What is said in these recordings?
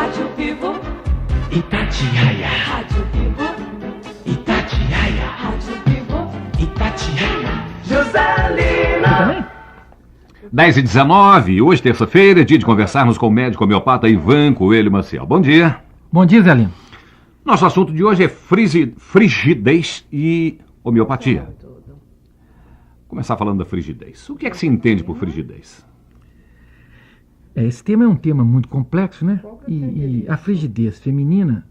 Rádio Vivo Itatiaia. Rádio Vivo Itatiaia. Rádio Vivo Itatiaia. Joselina. 10h19, hoje terça-feira, é dia de conversarmos com o médico homeopata Ivan Coelho Maciel. Bom dia. Bom dia, Zé Lino. Nosso assunto de hoje é frigidez e homeopatia. Começar falando da frigidez. O que é que se entende por frigidez? Esse tema é um tema muito complexo, né? E a frigidez feminina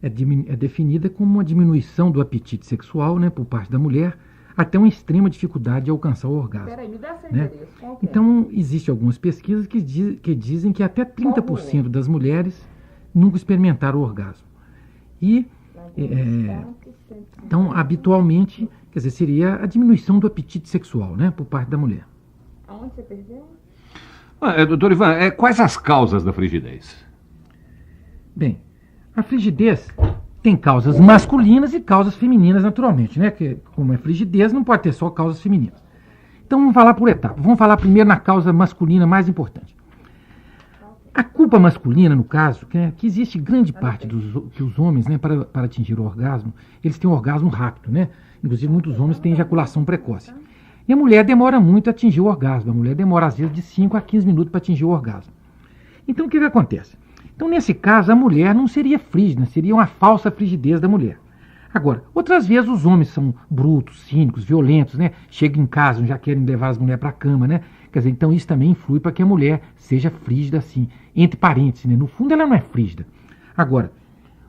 é definida como uma diminuição do apetite sexual, né, por parte da mulher, até uma extrema dificuldade de alcançar o orgasmo. Peraí, me dá seu Né? endereço. Qual que é? Então, existem algumas pesquisas que dizem que até 30% das mulheres nunca experimentaram o orgasmo. E, então, habitualmente, quer dizer, seria a diminuição do apetite sexual, né, por parte da mulher. Aonde você perdeu? Doutor Ivan, quais as causas da frigidez? Bem, a frigidez tem causas masculinas e causas femininas, naturalmente, né? Que, como é frigidez, não pode ter só causas femininas. Então vamos falar por etapas. Vamos falar primeiro na causa masculina mais importante. A culpa masculina, no caso, que existe grande parte que os homens, né, para atingir o orgasmo, eles têm um orgasmo rápido, né? Inclusive muitos homens têm ejaculação precoce. E a mulher demora muito a atingir o orgasmo. A mulher demora, às vezes, de 5 a 15 minutos para atingir o orgasmo. Então, o que acontece? Então, nesse caso, a mulher não seria frígida, seria uma falsa frigidez da mulher. Agora, outras vezes os homens são brutos, cínicos, violentos, né? Chegam em casa, já querem levar as mulheres para a cama, né? Quer dizer, então isso também influi para que a mulher seja frígida assim, entre parênteses, né? No fundo, ela não é frígida. Agora,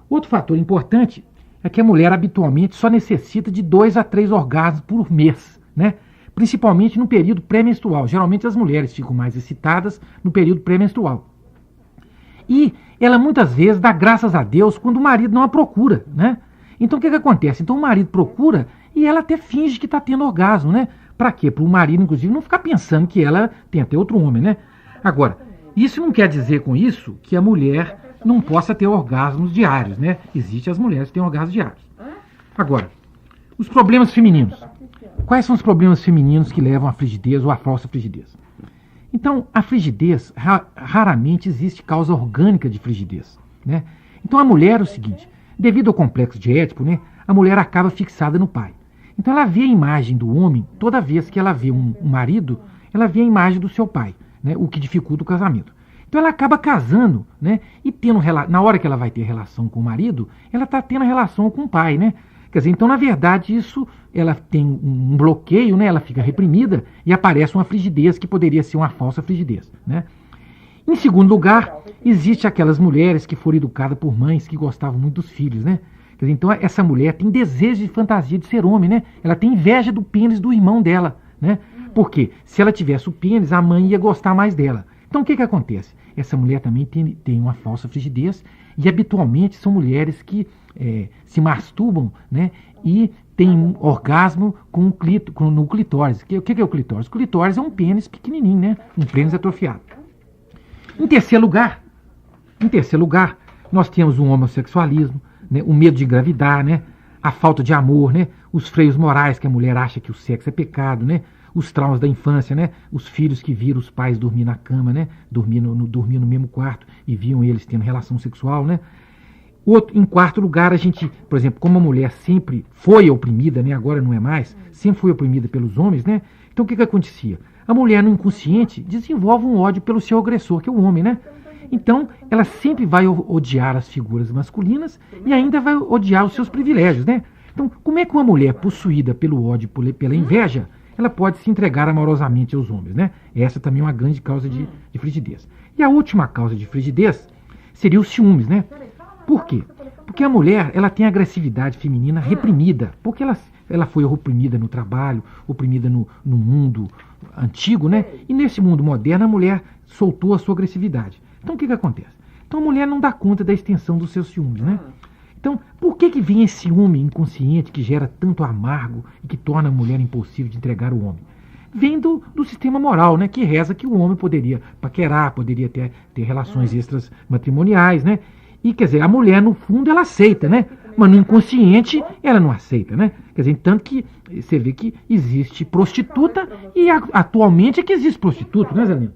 outro fator importante é que a mulher habitualmente só necessita de 2 a 3 orgasmos por mês, né? Principalmente no período pré-menstrual. Geralmente as mulheres ficam mais excitadas no período pré-menstrual. E ela muitas vezes dá graças a Deus quando o marido não a procura, né? Então o que acontece? Então o marido procura e ela até finge que está tendo orgasmo, né? Para quê? Para o marido, inclusive, não ficar pensando que ela tem até outro homem, né? Agora, isso não quer dizer com isso que a mulher não possa ter orgasmos diários, né? Existem as mulheres que têm orgasmos diários. Agora, os problemas femininos. Quais são os problemas femininos que levam à frigidez ou à falsa frigidez? Então, a frigidez, raramente existe causa orgânica de frigidez, né? Então, a mulher é o seguinte, devido ao complexo de Édipo, né, a mulher acaba fixada no pai. Então, ela vê a imagem do homem, toda vez que ela vê um marido, ela vê a imagem do seu pai, né, o que dificulta o casamento. Então, ela acaba casando, né, e tendo, na hora que ela vai ter relação com o marido, ela está tendo relação com o pai, né? Quer dizer, então, na verdade, isso, ela tem um bloqueio, né? Ela fica reprimida e aparece uma frigidez que poderia ser uma falsa frigidez, né? Em segundo lugar, existe aquelas mulheres que foram educadas por mães que gostavam muito dos filhos, né? Quer dizer, então, essa mulher tem desejo e fantasia de ser homem, né? Ela tem inveja do pênis do irmão dela, né? Porque se ela tivesse o pênis, a mãe ia gostar mais dela. Então, o que acontece? Essa mulher também tem uma falsa frigidez e, habitualmente, são mulheres que se masturbam, né, e tem um orgasmo no clitóris. O que é o clitóris? O clitóris é um pênis pequenininho, né, um pênis atrofiado. Em terceiro lugar, nós temos o homossexualismo, né, o medo de engravidar, né, a falta de amor, né, os freios morais, que a mulher acha que o sexo é pecado, né, os traumas da infância, né, os filhos que viram os pais dormir na cama, né, dormir no mesmo quarto e viam eles tendo relação sexual, né. Em quarto lugar, a gente, por exemplo, como a mulher sempre foi oprimida, né, agora não é mais, sempre foi oprimida pelos homens, né? Então o que acontecia? A mulher no inconsciente desenvolve um ódio pelo seu agressor, que é o homem, né? Então ela sempre vai odiar as figuras masculinas e ainda vai odiar os seus privilégios, né? Então como é que uma mulher possuída pelo ódio, pela inveja, ela pode se entregar amorosamente aos homens, né? Essa também é uma grande causa de frigidez. E a última causa de frigidez seria os ciúmes, né? Por quê? Porque a mulher, ela tem a agressividade feminina reprimida, porque ela foi oprimida no trabalho, oprimida no mundo antigo, né? E nesse mundo moderno a mulher soltou a sua agressividade. Então o que acontece? Então a mulher não dá conta da extensão dos seus ciúmes, né? Então, por que vem esse ciúme inconsciente que gera tanto amargo e que torna a mulher impossível de entregar o homem? Vem do sistema moral, né? Que reza que o homem poderia paquerar, poderia ter relações extras matrimoniais, né? E, quer dizer, a mulher, no fundo, ela aceita, né? Mas no inconsciente, ela não aceita, né? Quer dizer, tanto que você vê que existe prostituta e atualmente é que existe prostituto, né, Zé Lino?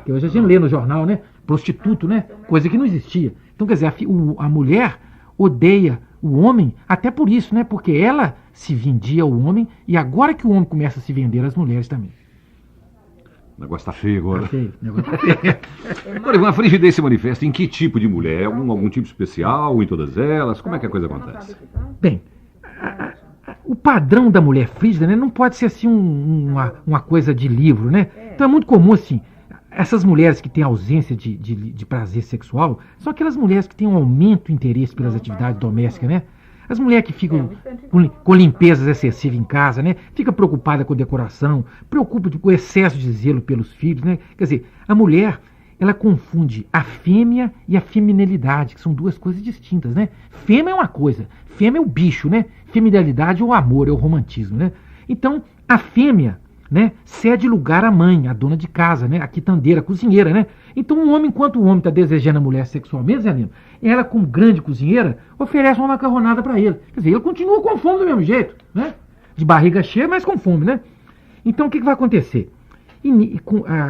Que hoje a gente lê no jornal, né? prostituto, né? Coisa que não existia. Então, quer dizer, a mulher odeia o homem até por isso, né? Porque ela se vendia ao homem e agora que o homem começa a se vender às mulheres também. O negócio tá feio agora. Tá feio, o negócio tá feio. Agora, Ivan, a frigidez se manifesta em que tipo de mulher? É algum tipo especial em todas elas? Como é que a coisa acontece? Bem, o padrão da mulher frígida, né, não pode ser assim uma coisa de livro, né? Então é muito comum assim, essas mulheres que têm ausência de prazer sexual são aquelas mulheres que têm um aumento do interesse pelas atividades domésticas, né? As mulheres que ficam com limpezas excessivas em casa, né? Fica preocupada com decoração, preocupa com o excesso de zelo pelos filhos, né? Quer dizer, a mulher, ela confunde a fêmea e a feminilidade, que são duas coisas distintas, né? Fêmea é uma coisa, fêmea é o bicho, né? Feminilidade é o amor, é o romantismo, né? Então, a fêmea, né, cede lugar à mãe, à dona de casa, né, a quitandeira, a cozinheira, né? Então o homem, enquanto o homem está desejando a mulher sexualmente, Zé Lino, ela, como grande cozinheira, oferece uma macarronada para ele. Quer dizer, ele continua com fome do mesmo jeito, né? De barriga cheia, mas com fome, né? Então o que vai acontecer?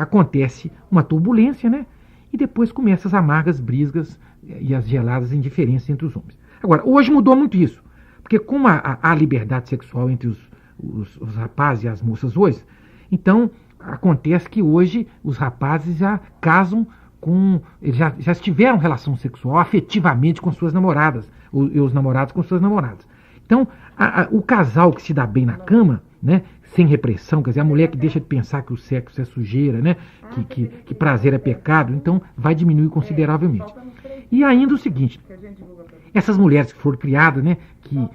Acontece uma turbulência, né? E depois começam as amargas brisgas e as geladas indiferenças entre os homens. Agora, hoje mudou muito isso, porque como há liberdade sexual entre os rapazes e as moças hoje, então acontece que hoje os rapazes já casam com, eles já tiveram relação sexual afetivamente com suas namoradas, e os namorados com suas namoradas. Então, o casal que se dá bem na cama, né, sem repressão, quer dizer, a mulher que deixa de pensar que o sexo é sujeira, né, que prazer é pecado, então vai diminuir consideravelmente. E ainda o seguinte, essas mulheres que foram criadas, né, que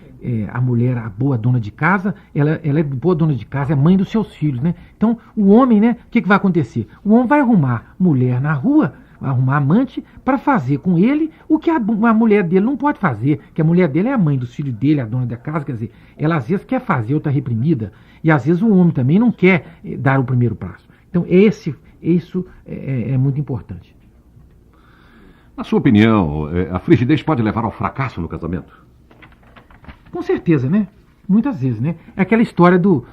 a mulher, a boa dona de casa, ela é boa dona de casa, é mãe dos seus filhos, né? Então, o homem, né, o que vai acontecer? O homem vai arrumar mulher na rua, arrumar amante, para fazer com ele o que a mulher dele não pode fazer, que a mulher dele é a mãe dos filhos dele, a dona da casa, quer dizer, ela às vezes quer fazer, outra reprimida, e às vezes o homem também não quer dar o primeiro passo. Então, isso é muito importante. Na sua opinião, a frigidez pode levar ao fracasso no casamento? Com certeza, né? Muitas vezes, né? É aquela história do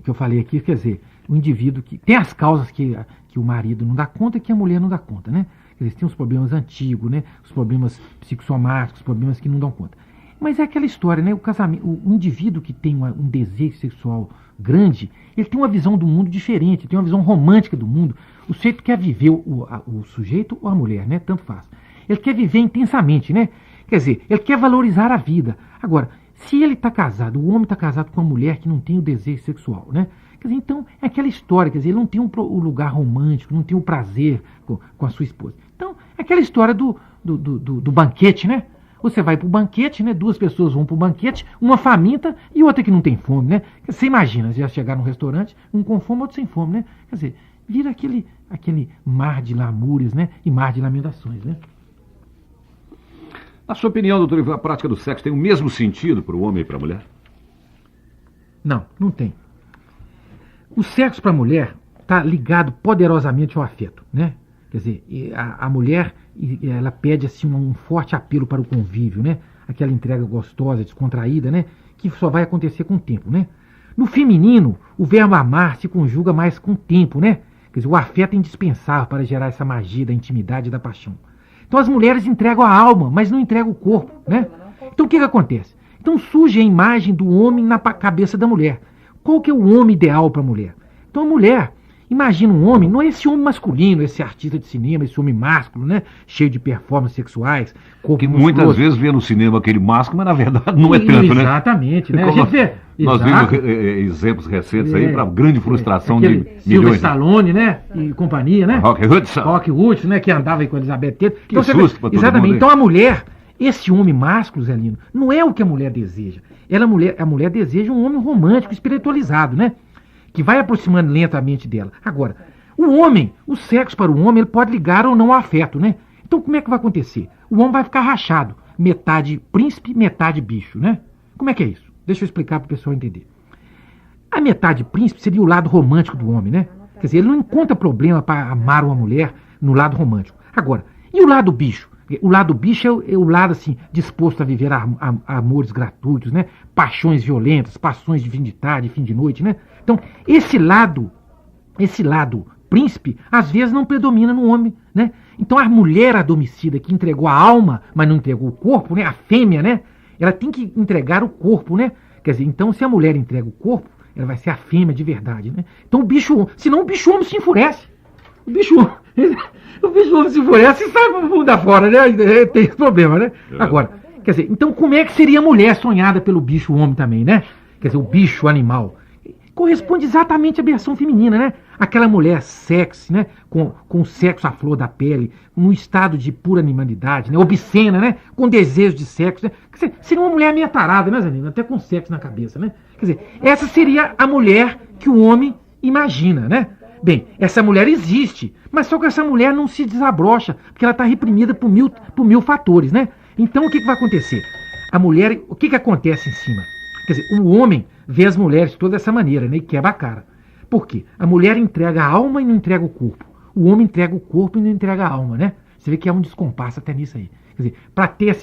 que eu falei aqui, quer dizer, o indivíduo que tem as causas que o marido não dá conta e que a mulher não dá conta, né? Quer dizer, tem os problemas antigos, né? Os problemas psicossomáticos, os problemas que não dão conta. Mas é aquela história, né? O casamento, o indivíduo que tem um desejo sexual grande, ele tem uma visão do mundo diferente, tem uma visão romântica do mundo. O sujeito quer viver, o sujeito ou a mulher, né? Tanto faz. Ele quer viver intensamente, né? Quer dizer, ele quer valorizar a vida. Agora, se ele está casado, o homem está casado com uma mulher que não tem o desejo sexual, né? Quer dizer, então, é aquela história, quer dizer, ele não tem o lugar romântico, não tem o prazer com a sua esposa. Então, é aquela história do banquete, né? Você vai para o banquete, né? Duas pessoas vão para o banquete, uma faminta e outra que não tem fome, né? Você imagina, você já chegar num restaurante, um com fome, outro sem fome, né? Quer dizer, vira aquele mar de lamúrias, né? E mar de lamentações, né? Na sua opinião, doutor Ivan, a prática do sexo tem o mesmo sentido para o homem e para a mulher? Não, não tem. O sexo para a mulher está ligado poderosamente ao afeto, né? Quer dizer, a mulher, ela pede assim um forte apelo para o convívio, né? Aquela entrega gostosa, descontraída, né? Que só vai acontecer com o tempo, né? No feminino, o verbo amar se conjuga mais com o tempo, né? Quer dizer, o afeto é indispensável para gerar essa magia da intimidade e da paixão. Então as mulheres entregam a alma, mas não entregam o corpo, né? Então o que acontece? Então surge a imagem do homem na cabeça da mulher. Qual que é o homem ideal para a mulher? Então a mulher imagina um homem, não é esse homem masculino, esse artista de cinema, esse homem másculo, né? Cheio de performances sexuais, corpo Que musculoso. muitas vezes vê no cinema aquele másculo, mas na verdade não é tanto, né? Exatamente, né? A Como gente vê. Nós Exato. vimos exemplos recentes aí para grande frustração Aquele de Silvio milhões. Stallone, né? E companhia, né? Rock Hudson. Rock Hudson, né? Que andava aí com a Elizabeth Taylor. Que susto pra todo exatamente. mundo, hein? Então a mulher, esse homem másculo, Zé Lino, não é o que a mulher deseja. A mulher deseja um homem romântico, espiritualizado, né? Que vai aproximando lentamente dela. Agora, o sexo para o homem, ele pode ligar ou não ao afeto, né? Então como é que vai acontecer? O homem vai ficar rachado. Metade príncipe, metade bicho, né? Como é que é isso? Deixa eu explicar para o pessoal entender. A metade príncipe seria o lado romântico do homem, né? Quer dizer, ele não encontra problema para amar uma mulher no lado romântico. Agora, e o lado bicho? O lado bicho é o lado, assim, disposto a viver amores gratuitos, né? Paixões violentas, paixões de fim de tarde, fim de noite, né? Então, esse lado príncipe, às vezes não predomina no homem, né? Então a mulher adormecida que entregou a alma, mas não entregou o corpo, né? A fêmea, né? Ela tem que entregar o corpo, né? Quer dizer, então se a mulher entrega o corpo, ela vai ser a fêmea de verdade, né? Então o bicho, senão o bicho homem se enfurece. O bicho homem se enfurece e sai pro mundo afora, né? Tem esse problema, né? Agora, quer dizer, então como é que seria a mulher sonhada pelo bicho homem também, né? Quer dizer, o bicho animal. Corresponde exatamente à versão feminina, né? Aquela mulher sexy, né? Com o sexo à flor da pele, num estado de pura animalidade, né? Obscena, né? Com desejo de sexo, né? Quer dizer, seria uma mulher meio tarada, né, Zanino? Até com sexo na cabeça, né? Quer dizer, essa seria a mulher que o homem imagina, né? Bem, essa mulher existe, mas só que essa mulher não se desabrocha, porque ela está reprimida por mil fatores, né? Então o que vai acontecer? A mulher, o que acontece em cima? Quer dizer, o homem vê as mulheres toda dessa maneira, né? E quebra a cara. Por quê? A mulher entrega a alma e não entrega o corpo. O homem entrega o corpo e não entrega a alma, né? Você vê que há um descompasso até nisso aí. Quer dizer, para ter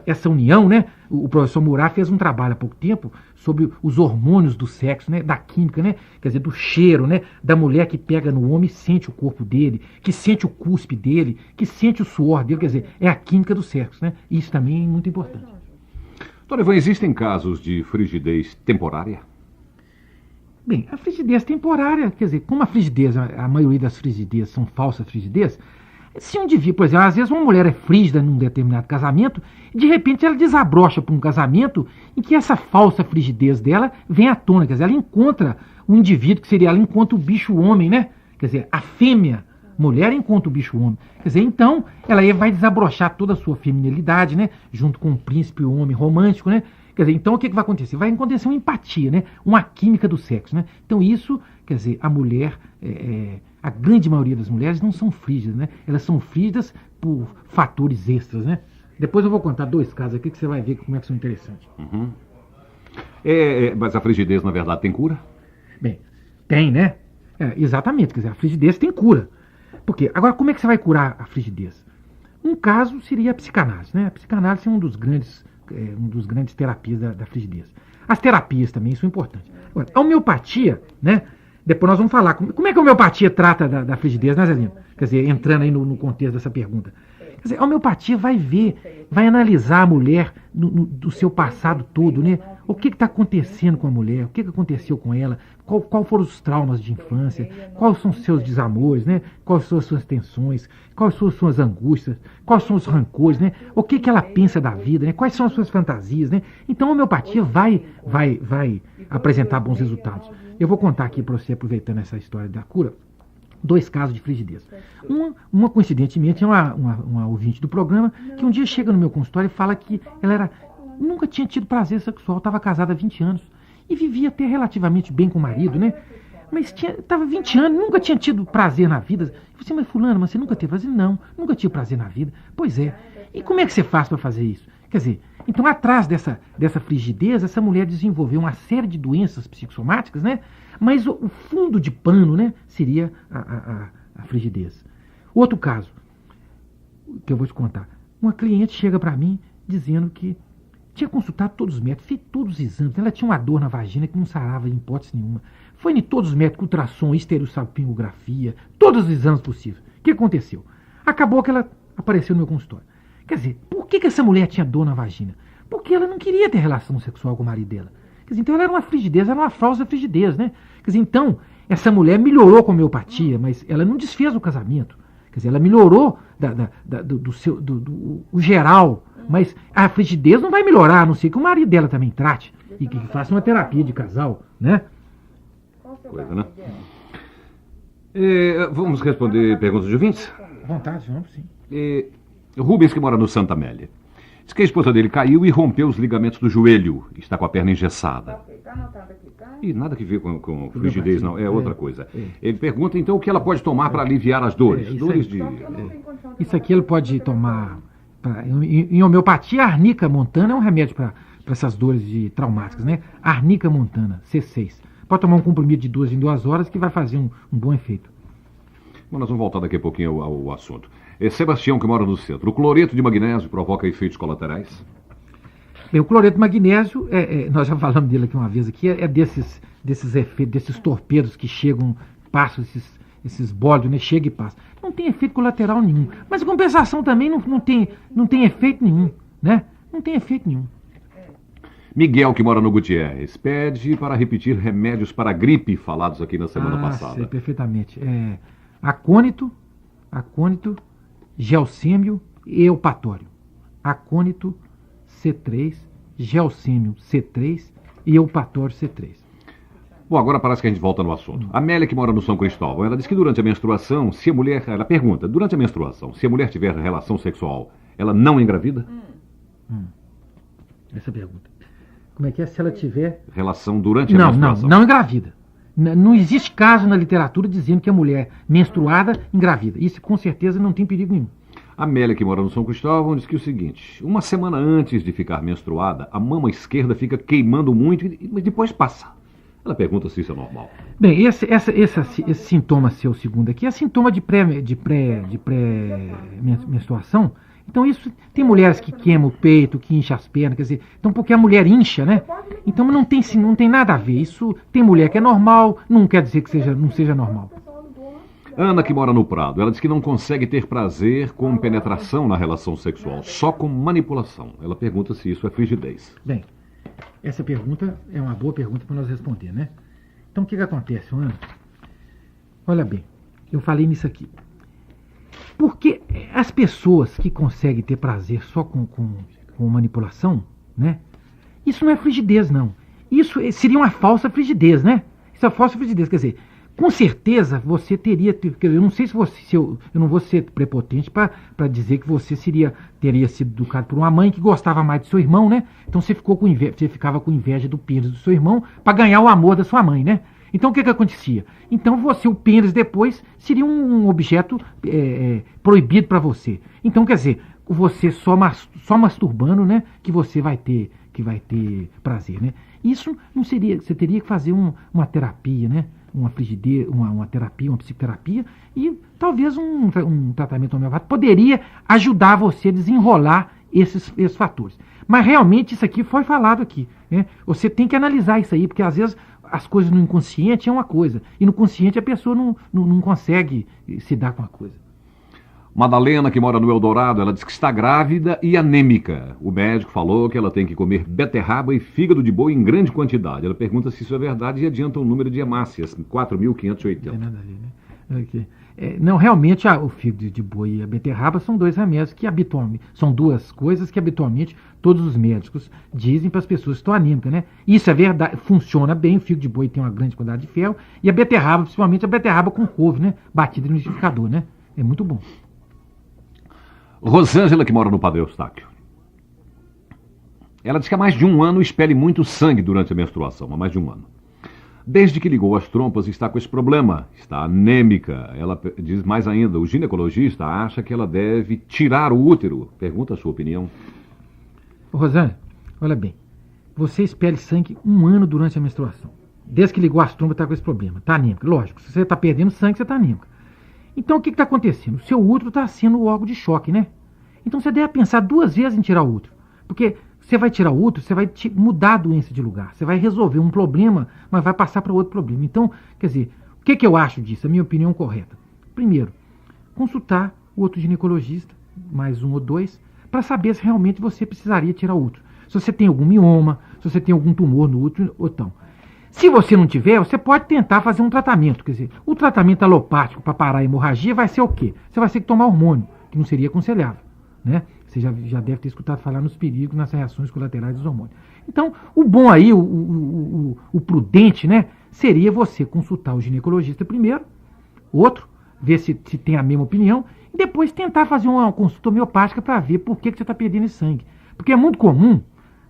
essa união, né? O professor Murat fez um trabalho há pouco tempo sobre os hormônios do sexo, né? Da química, né? Quer dizer, do cheiro, né? Da mulher que pega no homem e sente o corpo dele, que sente o cuspe dele, que sente o suor dele. Quer dizer, é a química do sexo, né? Isso também é muito importante. Doutor Ivan, existem casos de frigidez temporária? Bem, a frigidez temporária, quer dizer, como a frigidez, a maioria das frigidez são falsas frigidez, se um indivíduo, por exemplo, às vezes uma mulher é frígida num determinado casamento, e de repente ela desabrocha para um casamento em que essa falsa frigidez dela vem à tona, quer dizer, ela encontra um indivíduo que seria, ela encontra o bicho homem, né? Quer dizer, a fêmea mulher encontra o bicho homem. Quer dizer, então, ela aí vai desabrochar toda a sua feminilidade, né? Junto com o príncipe homem romântico, né? Quer dizer, então o que vai acontecer? Vai acontecer uma empatia, né? Uma química do sexo, né? Então isso, quer dizer, a mulher, a grande maioria das mulheres não são frígidas, né? Elas são frígidas por fatores extras, né? Depois eu vou contar 2 casos aqui que você vai ver como é que são interessantes. Uhum. Mas a frigidez, na verdade, tem cura? Bem, tem, né? Exatamente, quer dizer, a frigidez tem cura. Por quê? Agora, como é que você vai curar a frigidez? Um caso seria a psicanálise, né? A psicanálise é um dos grandes terapias da frigidez. As terapias também são importantes. Agora, a homeopatia, né? Depois nós vamos falar como é que a homeopatia trata da frigidez, né, Zelino? Quer dizer, entrando aí no contexto dessa pergunta. Quer dizer, a homeopatia vai analisar a mulher do seu passado todo, né? O que está acontecendo com a mulher, o que aconteceu com ela, qual foram os traumas de infância, quais são os seus desamores, né? Quais são as suas tensões, quais são as suas angústias, quais são os rancores, né? O que ela pensa da vida, né? Quais são as suas fantasias, né? Então a homeopatia vai apresentar bons resultados. Eu vou contar aqui para você, aproveitando essa história da cura, 2 casos de frigidez. Uma coincidentemente, é uma ouvinte do programa que um dia chega no meu consultório e fala que ela nunca tinha tido prazer sexual, estava casada há 20 anos e vivia até relativamente bem com o marido, né? Mas estava 20 anos, nunca tinha tido prazer na vida. Eu falei assim, mas fulano, você nunca teve prazer? Não, nunca tive prazer na vida. Pois é. E como é que você faz para fazer isso? Quer dizer, então atrás dessa frigidez, essa mulher desenvolveu uma série de doenças psicossomáticas, né? Mas o fundo de pano, né, seria a frigidez. Outro caso, que eu vou te contar. Uma cliente chega para mim dizendo que tinha consultado todos os médicos, fez todos os exames. Ela tinha uma dor na vagina que não sarava em hipótese nenhuma. Foi em todos os médicos, ultrassom, estereossalpingografia, todos os exames possíveis. O que aconteceu? Acabou que ela apareceu no meu consultório. Quer dizer, por que essa mulher tinha dor na vagina? Porque ela não queria ter relação sexual com o marido dela. Quer dizer, então ela era uma frigidez, era uma falsa frigidez, né? Quer dizer, então, essa mulher melhorou com a homeopatia, mas ela não desfez o casamento. Quer dizer, ela melhorou do geral, mas a frigidez não vai melhorar, a não ser que o marido dela também trate e que faça uma terapia de casal, né? Coisa, né? Vamos responder perguntas de ouvintes? À vontade, vamos sim. Rubens, que mora no Santa Amélia, diz que a esposa dele caiu e rompeu os ligamentos do joelho. Está com a perna engessada. Tá anotado aqui, tá? E nada que ver com frigidez, não. É outra coisa. Ele pergunta, então, o que ela pode tomar para aliviar as dores. Isso aqui ele pode tomar... Em homeopatia, a arnica montana é um remédio para essas dores traumáticas, né? Arnica montana, C6. Pode tomar um comprimido de 2 em 2 horas que vai fazer um bom efeito. Bom, nós vamos voltar daqui a pouquinho ao assunto. Sebastião, que mora no centro. O cloreto de magnésio provoca efeitos colaterais? Bem, o cloreto de magnésio, nós já falamos dele aqui uma vez, aqui, desses efeitos, desses torpedos que chegam, passam esses bólidos, né? Chega e passa. Não tem efeito colateral nenhum. Mas em compensação também não tem efeito nenhum, né? Não tem efeito nenhum. Miguel, que mora no Gutierrez, pede para repetir remédios para gripe falados aqui na semana passada. Sei perfeitamente. Acônito, gelsêmio e eupatório. Acônito C3, gelsêmio C3 e eupatório C3. Bom, agora parece que a gente volta no assunto. A Amélia, que mora no São Cristóvão, ela diz que durante a menstruação, se a mulher... Ela pergunta, durante a menstruação, se a mulher tiver relação sexual, ela não engravida? Essa pergunta. Como é que é se ela tiver... Relação durante a menstruação. Não engravida. Não existe caso na literatura dizendo que a mulher menstruada engravida. Isso com certeza não tem perigo nenhum. A Amélia, que mora no São Cristóvão, diz que é o seguinte: uma semana antes de ficar menstruada, a mama esquerda fica queimando muito e depois passa. Ela pergunta se isso é normal. Bem, esse sintoma seu segundo aqui é sintoma de pré-menstruação. Então isso, tem mulheres que queimam o peito, que incha as pernas, quer dizer, então porque a mulher incha, né? Então não tem nada a ver. Isso tem mulher que é normal, não quer dizer que não seja normal. Ana, que mora no Prado, ela diz que não consegue ter prazer com penetração na relação sexual, só com manipulação. Ela pergunta se isso é frigidez. Bem, essa pergunta é uma boa pergunta para nós responder, né? Então o que acontece, Ana? Olha bem, eu falei nisso aqui. Porque as pessoas que conseguem ter prazer só com manipulação, né? Isso não é frigidez, não. Isso seria uma falsa frigidez, né? Isso é falsa frigidez, quer dizer, com certeza você teria... Eu não sei se eu não vou ser prepotente para dizer que você teria sido educado por uma mãe que gostava mais do seu irmão, né? Então você ficava com inveja do pênis do seu irmão para ganhar o amor da sua mãe, né? Então o que acontecia? Então o pênis depois seria um objeto proibido para você. Então quer dizer, você só masturbando, né, que você vai ter prazer, né? Isso não seria, você teria que fazer uma terapia, né? Uma frigidez, uma terapia, uma psicoterapia e talvez um tratamento homeopático poderia ajudar você a desenrolar esses fatores. Mas realmente isso aqui foi falado aqui, né? Você tem que analisar isso aí, porque às vezes as coisas no inconsciente é uma coisa, e no consciente a pessoa não consegue se dar com a coisa. Madalena, que mora no Eldorado, ela diz que está grávida e anêmica. O médico falou que ela tem que comer beterraba e fígado de boi em grande quantidade. Ela pergunta se isso é verdade e adianta o número de hemácias, 4.580. Não tem nada a ver, né? Okay. Não, realmente o fígado de boi e a beterraba são dois remédios que habitualmente, são duas coisas que habitualmente todos os médicos dizem para as pessoas que estão anêmicas, né? Isso é verdade, funciona bem, o fígado de boi tem uma grande quantidade de ferro e a beterraba, principalmente a beterraba com couve, né? Batida no liquidificador, né? É muito bom. Rosângela, que mora no Padre Eustáquio. Ela diz que há mais de um ano expele muito sangue durante a menstruação, há mais de um ano. Desde que ligou as trompas está com esse problema, está anêmica. Ela diz mais ainda, o ginecologista acha que ela deve tirar o útero. Pergunta a sua opinião. Rosângela, olha bem, você expele sangue um ano durante a menstruação. Desde que ligou as trompas está com esse problema, está anêmica. Lógico, se você está perdendo sangue, você está anêmica. Então o que está acontecendo? O seu útero está sendo o órgão de choque, né? Então você deve pensar duas vezes em tirar o útero. Porque você vai tirar o útero, você vai mudar a doença de lugar. Você vai resolver um problema, mas vai passar para outro problema. Então, quer dizer, o que eu acho disso? A minha opinião correta. Primeiro, consultar o outro ginecologista, mais um ou dois, para saber se realmente você precisaria tirar o útero. Se você tem algum mioma, se você tem algum tumor no útero ou não. Se você não tiver, você pode tentar fazer um tratamento. Quer dizer, o tratamento alopático para parar a hemorragia vai ser o quê? Você vai ter que tomar hormônio, que não seria aconselhável, né? Você já deve ter escutado falar nos perigos, nas reações colaterais dos hormônios. Então, o bom aí, o prudente, né, seria você consultar o ginecologista primeiro, outro, ver se tem a mesma opinião, e depois tentar fazer uma consulta homeopática para ver por que você está perdendo esse sangue. Porque é muito comum,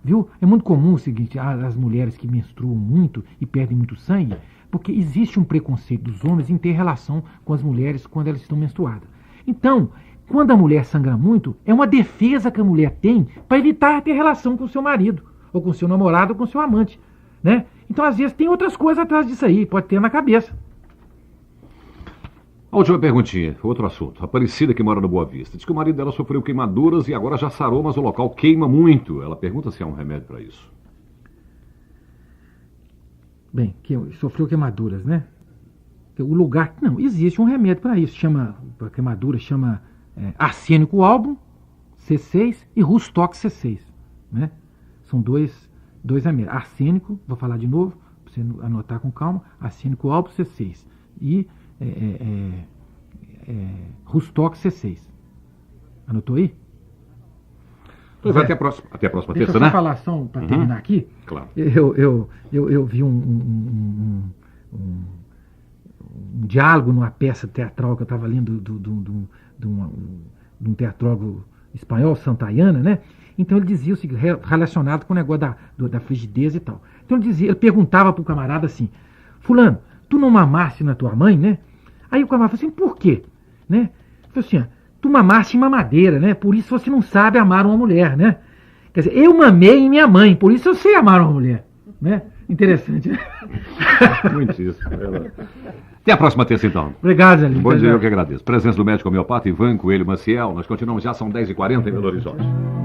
viu? É muito comum o seguinte, as mulheres que menstruam muito e perdem muito sangue, porque existe um preconceito dos homens em ter relação com as mulheres quando elas estão menstruadas. Então, quando a mulher sangra muito, é uma defesa que a mulher tem para evitar ter relação com o seu marido, ou com o seu namorado, ou com o seu amante, né? Então, às vezes, tem outras coisas atrás disso aí, pode ter na cabeça. A última perguntinha, outro assunto. A Aparecida, que mora no Boa Vista, diz que o marido dela sofreu queimaduras e agora já sarou, mas o local queima muito. Ela pergunta se há um remédio para isso. Bem, sofreu queimaduras, né? O lugar. Não, existe um remédio para isso. Chama, para queimadura, chama arsênico álbum C6 e Rustox C6. Né? São dois remédios. Arsênico, vou falar de novo, para você anotar com calma, arsênico álbum C6 e Rustox C6. Anotou aí? Pois até a próxima Deixa terça, eu só né? falar só para terminar aqui. Claro. Eu vi um diálogo numa peça teatral que eu estava lendo de um teatrólogo espanhol, Santayana, né? Então ele dizia o seguinte, relacionado com o negócio da frigidez e tal. Então ele perguntava para o camarada assim, fulano, tu não mamaste na tua mãe, né? Aí o camarada falou assim, por quê? Né? Ele falou assim, tu mamaste em mamadeira, né? Por isso você não sabe amar uma mulher, né? Quer dizer, eu mamei em minha mãe, por isso eu sei amar uma mulher, né? Interessante, né? Muitíssimo. Até a próxima terça, então. Obrigado, Zé Lino. Bom dia, eu que agradeço. Presença do médico homeopata Ivan Coelho Maciel. Nós continuamos, já são 10h40 em Belo Horizonte.